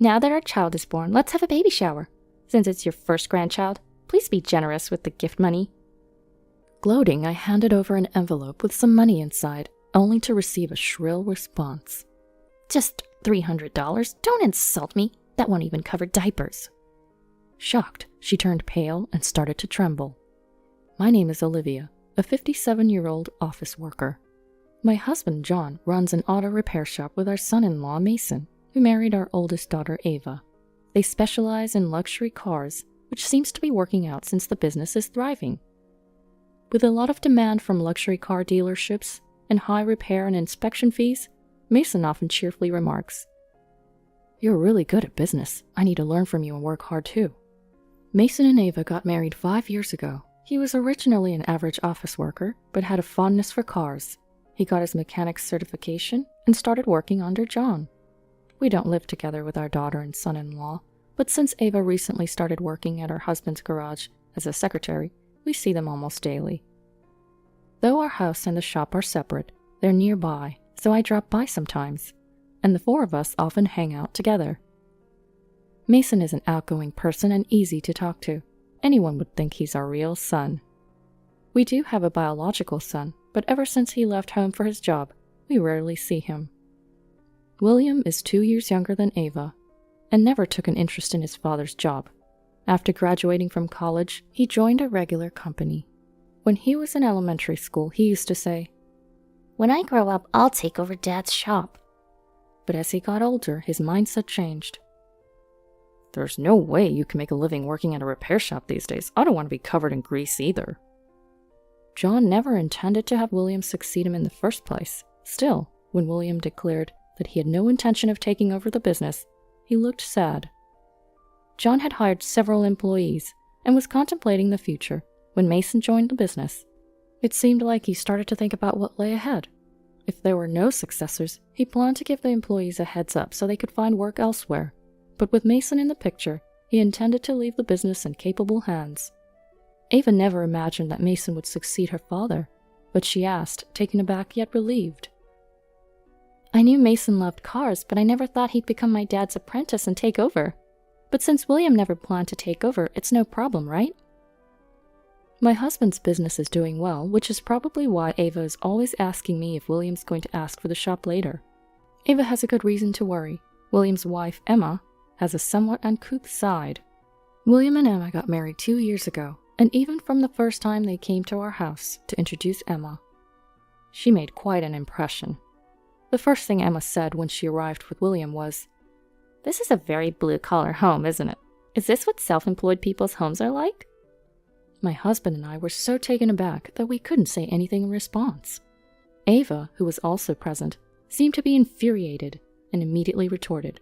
Now that our child is born, let's have a baby shower. Since it's your first grandchild, please be generous with the gift money. Gloating, I handed over an envelope with some money inside, only to receive a shrill response. Just $300? Don't insult me. That won't even cover diapers. Shocked, she turned pale and started to tremble. My name is Olivia, a 57-year-old office worker. My husband, John, runs an auto repair shop with our son-in-law, Mason, who married our oldest daughter, Ava. They specialize in luxury cars, which seems to be working out since the business is thriving. With a lot of demand from luxury car dealerships and high repair and inspection fees, Mason often cheerfully remarks, "You're really good at business. I need to learn from you and work hard too." Mason and Ava got married 5 years ago. He was originally an average office worker, but had a fondness for cars. He got his mechanic's certification and started working under John. We don't live together with our daughter and son-in-law, but since Ava recently started working at her husband's garage as a secretary, we see them almost daily. Though our house and the shop are separate, they're nearby, so I drop by sometimes, and the four of us often hang out together. Mason is an outgoing person and easy to talk to. Anyone would think he's our real son. We do have a biological son, but ever since he left home for his job, we rarely see him. William is 2 years younger than Ava, and never took an interest in his father's job. After graduating from college, he joined a regular company. When he was in elementary school, he used to say, "When I grow up, I'll take over Dad's shop." But as he got older, his mindset changed. "There's no way you can make a living working at a repair shop these days. I don't want to be covered in grease either." John never intended to have William succeed him in the first place. Still, when William declared that he had no intention of taking over the business, he looked sad. John had hired several employees and was contemplating the future when Mason joined the business. It seemed like he started to think about what lay ahead. If there were no successors, he planned to give the employees a heads up so they could find work elsewhere. But with Mason in the picture, he intended to leave the business in capable hands. Ava never imagined that Mason would succeed her father, but she asked, taken aback yet relieved. "I knew Mason loved cars, but I never thought he'd become my dad's apprentice and take over. But since William never planned to take over, it's no problem, right?" My husband's business is doing well, which is probably why Ava is always asking me if William's going to ask for the shop later. Ava has a good reason to worry. William's wife, Emma, has a somewhat uncouth side. William and Emma got married 2 years ago, and even from the first time they came to our house to introduce Emma, she made quite an impression. The first thing Emma said when she arrived with William was, "This is a very blue-collar home, isn't it? Is this what self-employed people's homes are like?" My husband and I were so taken aback that we couldn't say anything in response. Ava, who was also present, seemed to be infuriated and immediately retorted,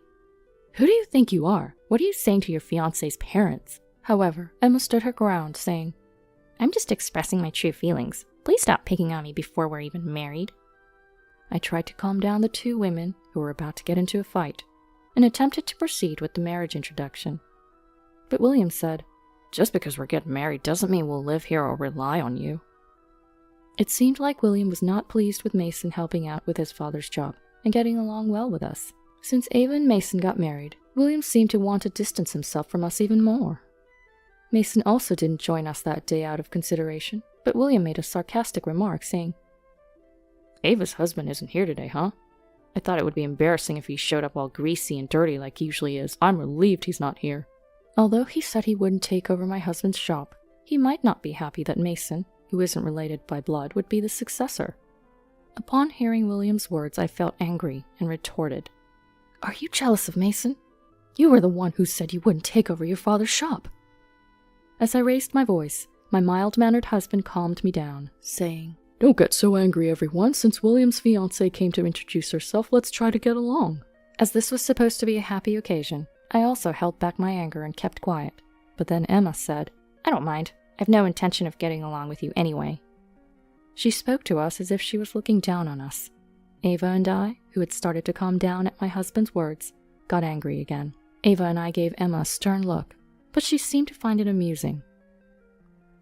"Who do you think you are? What are you saying to your fiancé's parents?" However, Emma stood her ground, saying, "I'm just expressing my true feelings. Please stop picking on me before we're even married." I tried to calm down the two women who were about to get into a fight and attempted to proceed with the marriage introduction. But William said, "Just because we're getting married doesn't mean we'll live here or rely on you." It seemed like William was not pleased with Mason helping out with his father's job and getting along well with us. Since Ava and Mason got married, William seemed to want to distance himself from us even more. Mason also didn't join us that day out of consideration, but William made a sarcastic remark saying, "Ava's husband isn't here today, huh? I thought it would be embarrassing if he showed up all greasy and dirty like he usually is. I'm relieved he's not here." Although he said he wouldn't take over my husband's shop, he might not be happy that Mason, who isn't related by blood, would be the successor. Upon hearing William's words, I felt angry and retorted, "Are you jealous of Mason? You were the one who said you wouldn't take over your father's shop." As I raised my voice, my mild-mannered husband calmed me down, saying, "Don't get so angry, everyone. Since William's fiancée came to introduce herself, let's try to get along." As this was supposed to be a happy occasion, I also held back my anger and kept quiet. But then Emma said, "I don't mind. I've no intention of getting along with you anyway." She spoke to us as if she was looking down on us. Ava and I, who had started to calm down at my husband's words, got angry again. Ava and I gave Emma a stern look, but she seemed to find it amusing.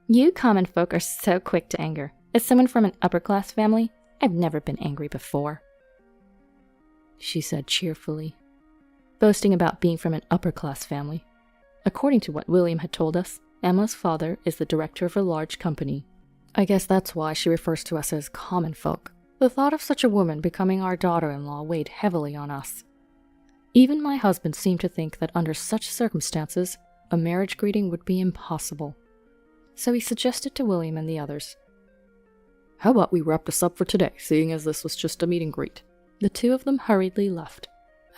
"You common folk are so quick to anger. As someone from an upper-class family, I've never been angry before," she said cheerfully. boasting about being from an upper-class family. According to what William had told us, Emma's father is the director of a large company. I guess that's why she refers to us as common folk. The thought of such a woman becoming our daughter-in-law weighed heavily on us. Even my husband seemed to think that under such circumstances, a marriage greeting would be impossible. So he suggested to William and the others, "How about we wrap this up for today, seeing as this was just a meet and greet?" The two of them hurriedly left.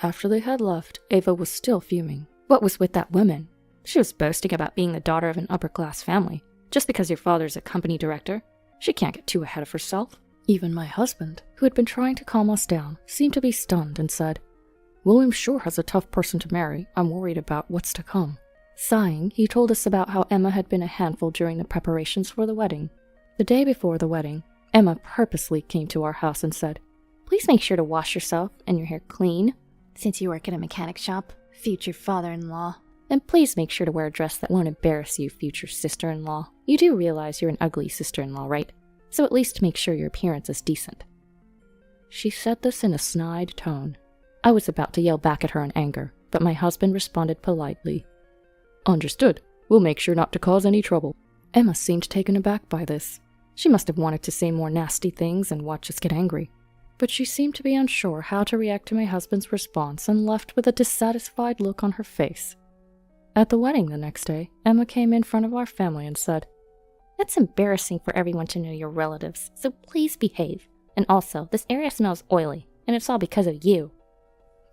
After they had left, Ava was still fuming. What was with that woman? She was boasting about being the daughter of an upper-class family. Just because your father's a company director, she can't get too ahead of herself. Even my husband, who had been trying to calm us down, seemed to be stunned and said, "William sure has a tough person to marry. I'm worried about what's to come." Sighing, he told us about how Emma had been a handful during the preparations for the wedding. The day before the wedding, Emma purposely came to our house and said, "Please make sure to wash yourself and your hair clean, since you work at a mechanic shop, future father-in-law. And please make sure to wear a dress that won't embarrass you, future sister-in-law. You do realize you're an ugly sister-in-law, right? So at least make sure your appearance is decent." She said this in a snide tone. I was about to yell back at her in anger, but my husband responded politely, "Understood. We'll make sure not to cause any trouble." Emma seemed taken aback by this. She must have wanted to say more nasty things and watch us get angry. But she seemed to be unsure how to react to my husband's response and left with a dissatisfied look on her face. At the wedding the next day, Emma came in front of our family and said, "It's embarrassing for everyone to know your relatives, so please behave. And also, this area smells oily, and it's all because of you."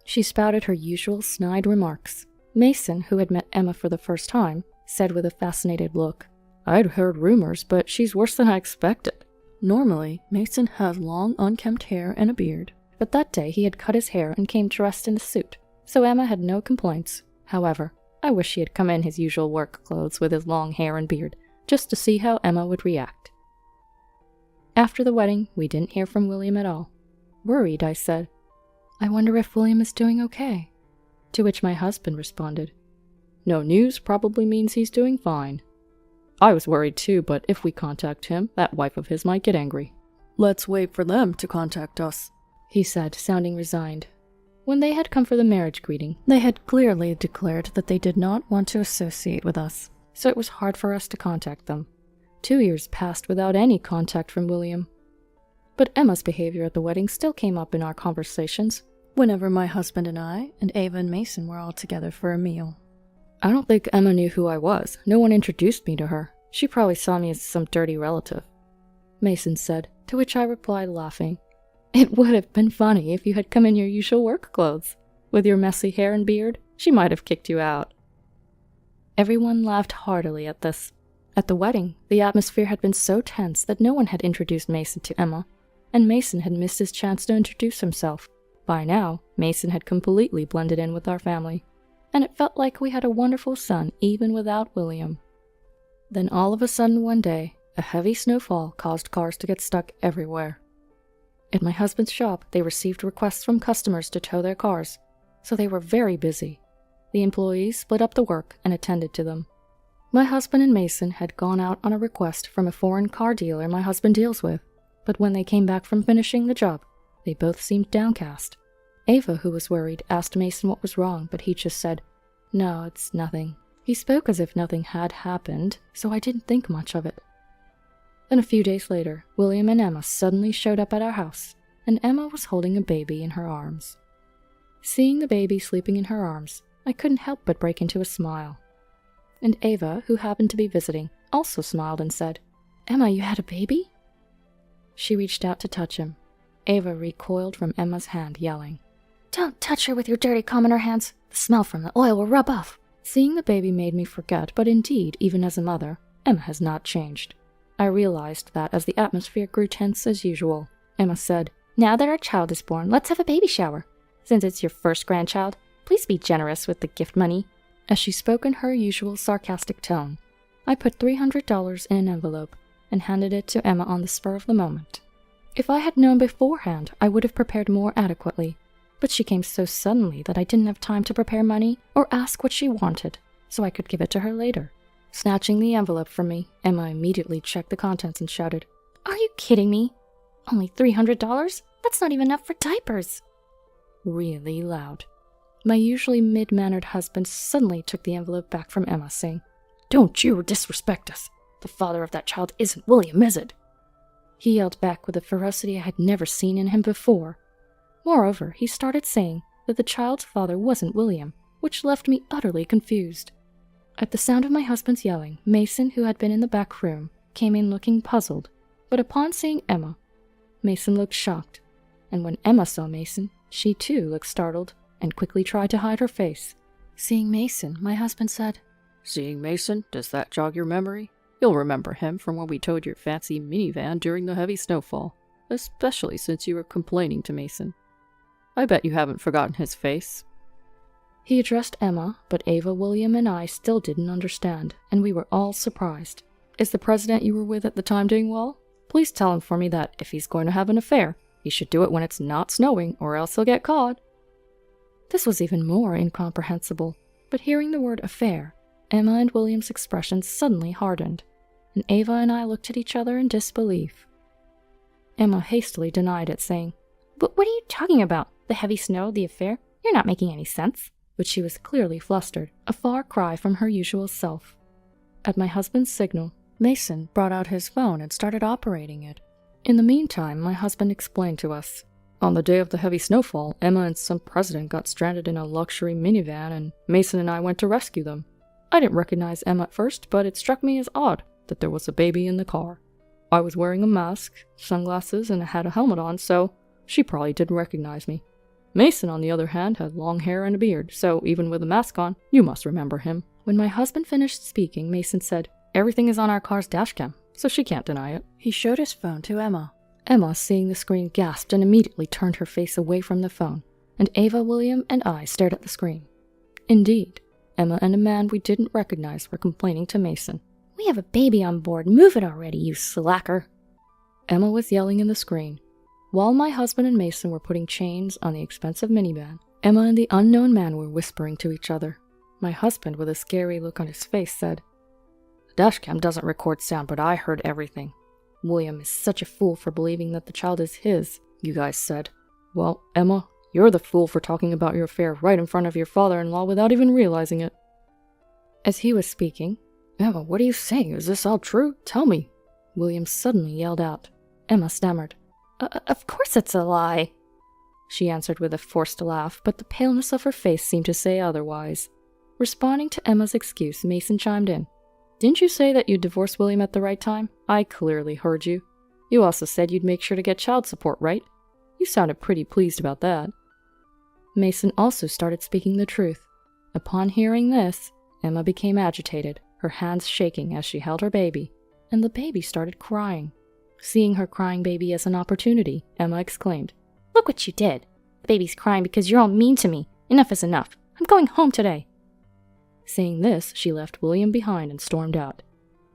She spouted her usual snide remarks. Mason, who had met Emma for the first time, said with a fascinated look, "I'd heard rumors, but she's worse than I expected." Normally, Mason had long, unkempt hair and a beard, but that day he had cut his hair and came dressed in a suit, so Emma had no complaints. However, I wish he had come in his usual work clothes with his long hair and beard, just to see how Emma would react. After the wedding, we didn't hear from William at all. Worried, I said, "I wonder if William is doing okay?" To which my husband responded, "No news probably means he's doing fine." I was worried too, but if we contact him, that wife of his might get angry. "Let's wait for them to contact us," he said, sounding resigned. When they had come for the marriage greeting, they had clearly declared that they did not want to associate with us, so it was hard for us to contact them. 2 years passed without any contact from William. But Emma's behavior at the wedding still came up in our conversations, whenever my husband and I and Ava and Mason were all together for a meal. I don't think Emma knew who I was. No one introduced me to her. She probably saw me as some dirty relative, Mason said, to which I replied laughing, "It would have been funny if you had come in your usual work clothes. With your messy hair and beard, she might have kicked you out." Everyone laughed heartily at this. At the wedding, the atmosphere had been so tense that no one had introduced Mason to Emma, and Mason had missed his chance to introduce himself. By now, Mason had completely blended in with our family, and it felt like we had a wonderful son even without William. Then all of a sudden one day, a heavy snowfall caused cars to get stuck everywhere. At my husband's shop, they received requests from customers to tow their cars, so they were very busy. The employees split up the work and attended to them. My husband and Mason had gone out on a request from a foreign car dealer my husband deals with, but when they came back from finishing the job, they both seemed downcast. Ava, who was worried, asked Mason what was wrong, but he just said, "No, it's nothing." He spoke as if nothing had happened, so I didn't think much of it. Then a few days later, William and Emma suddenly showed up at our house, and Emma was holding a baby in her arms. Seeing the baby sleeping in her arms, I couldn't help but break into a smile. And Ava, who happened to be visiting, also smiled and said, "Emma, you had a baby?" She reached out to touch him. Ava recoiled from Emma's hand, yelling, "Don't touch her with your dirty commoner hands. The smell from the oil will rub off." Seeing the baby made me forget, but indeed, even as a mother, Emma has not changed. I realized that as the atmosphere grew tense as usual, Emma said, "Now that our child is born, let's have a baby shower. Since it's your first grandchild, please be generous with the gift money." As she spoke in her usual sarcastic tone, I put $300 in an envelope and handed it to Emma on the spur of the moment. If I had known beforehand, I would have prepared more adequately, but she came so suddenly that I didn't have time to prepare money or ask what she wanted, so I could give it to her later. Snatching the envelope from me, Emma immediately checked the contents and shouted, "Are you kidding me? Only $300? That's not even enough for diapers." Really loud. My usually mid-mannered husband suddenly took the envelope back from Emma, saying, "Don't you disrespect us. The father of that child isn't William, is it?" He yelled back with a ferocity I had never seen in him before. Moreover, he started saying that the child's father wasn't William, which left me utterly confused. At the sound of my husband's yelling, Mason, who had been in the back room, came in looking puzzled, but upon seeing Emma, Mason looked shocked, and when Emma saw Mason, she too looked startled and quickly tried to hide her face. Seeing Mason, my husband said, "Seeing Mason, does that jog your memory? You'll remember him from when we towed your fancy minivan during the heavy snowfall, especially since you were complaining to Mason. I bet you haven't forgotten his face." He addressed Emma, but Ava, William, and I still didn't understand, and we were all surprised. "Is the president you were with at the time doing well? Please tell him for me that if he's going to have an affair, he should do it when it's not snowing, or else he'll get caught." This was even more incomprehensible, but hearing the word affair, Emma and William's expressions suddenly hardened, and Ava and I looked at each other in disbelief. Emma hastily denied it, saying, "But what are you talking about? The heavy snow, the affair? You're not making any sense." But she was clearly flustered, a far cry from her usual self. At my husband's signal, Mason brought out his phone and started operating it. In the meantime, my husband explained to us, "On the day of the heavy snowfall, Emma and some president got stranded in a luxury minivan, and Mason and I went to rescue them. I didn't recognize Emma at first, but it struck me as odd that there was a baby in the car. I was wearing a mask, sunglasses, and had a helmet on, so she probably didn't recognize me. Mason, on the other hand, had long hair and a beard, so even with a mask on, you must remember him." When my husband finished speaking, Mason said, "Everything is on our car's dashcam, so she can't deny it." He showed his phone to Emma. Emma, seeing the screen, gasped and immediately turned her face away from the phone, and Ava, William, and I stared at the screen. Indeed, Emma and a man we didn't recognize were complaining to Mason. "We have a baby on board. Move it already, you slacker." Emma was yelling in the screen. While my husband and Mason were putting chains on the expensive minivan, Emma and the unknown man were whispering to each other. My husband, with a scary look on his face, said, "The dashcam doesn't record sound, but I heard everything. William is such a fool for believing that the child is his, you guys said. Well, Emma, you're the fool for talking about your affair right in front of your father-in-law without even realizing it." As he was speaking, "Emma, what are you saying? Is this all true? Tell me." William suddenly yelled out. Emma stammered, Of course it's a lie," she answered with a forced laugh, but the paleness of her face seemed to say otherwise. Responding to Emma's excuse, Mason chimed in. "Didn't you say that you'd divorce William at the right time? I clearly heard you. You also said you'd make sure to get child support, right? You sounded pretty pleased about that." Mason also started speaking the truth. Upon hearing this, Emma became agitated, her hands shaking as she held her baby, and the baby started crying. Seeing her crying baby as an opportunity, Emma exclaimed, "Look what you did! The baby's crying because you're all mean to me. Enough is enough. I'm going home today." Saying this, she left William behind and stormed out.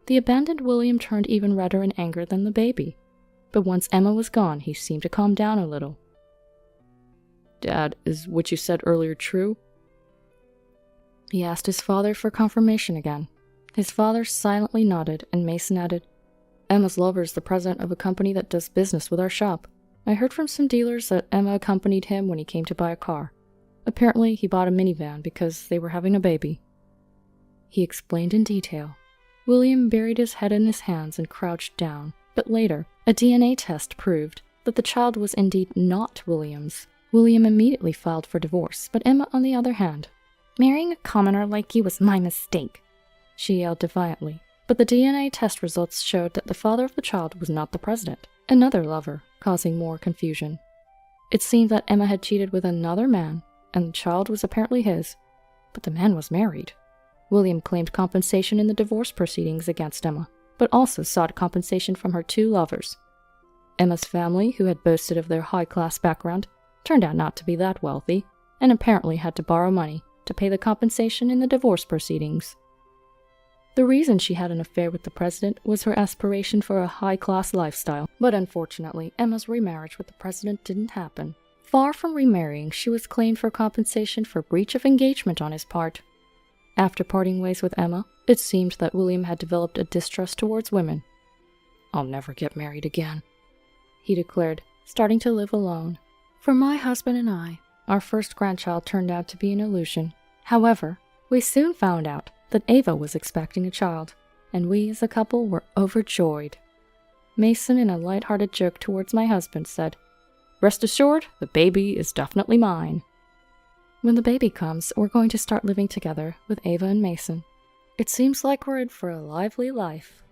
The abandoned William turned even redder in anger than the baby, but once Emma was gone, he seemed to calm down a little. "Dad, is what you said earlier true?" He asked his father for confirmation again. His father silently nodded, and Mason added, "Emma's lover is the president of a company that does business with our shop. I heard from some dealers that Emma accompanied him when he came to buy a car. Apparently, he bought a minivan because they were having a baby." He explained in detail. William buried his head in his hands and crouched down, but later, a DNA test proved that the child was indeed not William's. William immediately filed for divorce, but Emma, on the other hand, "Marrying a commoner like you was my mistake," she yelled defiantly. But the DNA test results showed that the father of the child was not the president, another lover, causing more confusion. It seemed that Emma had cheated with another man, and the child was apparently his, but the man was married. William claimed compensation in the divorce proceedings against Emma, but also sought compensation from her two lovers. Emma's family, who had boasted of their high-class background, turned out not to be that wealthy, and apparently had to borrow money to pay the compensation in the divorce proceedings. The reason she had an affair with the president was her aspiration for a high-class lifestyle, but unfortunately, Emma's remarriage with the president didn't happen. Far from remarrying, she was claimed for compensation for breach of engagement on his part. After parting ways with Emma, it seemed that William had developed a distrust towards women. "I'll never get married again," he declared, starting to live alone. For my husband and I Our first grandchild turned out to be an illusion. However, we soon found out that Ava was expecting a child, and we as a couple were overjoyed. Mason, in a light-hearted joke towards my husband, said, "Rest assured, the baby is definitely mine." When the baby comes, we're going to start living together with Ava and Mason. It seems like we're in for a lively life.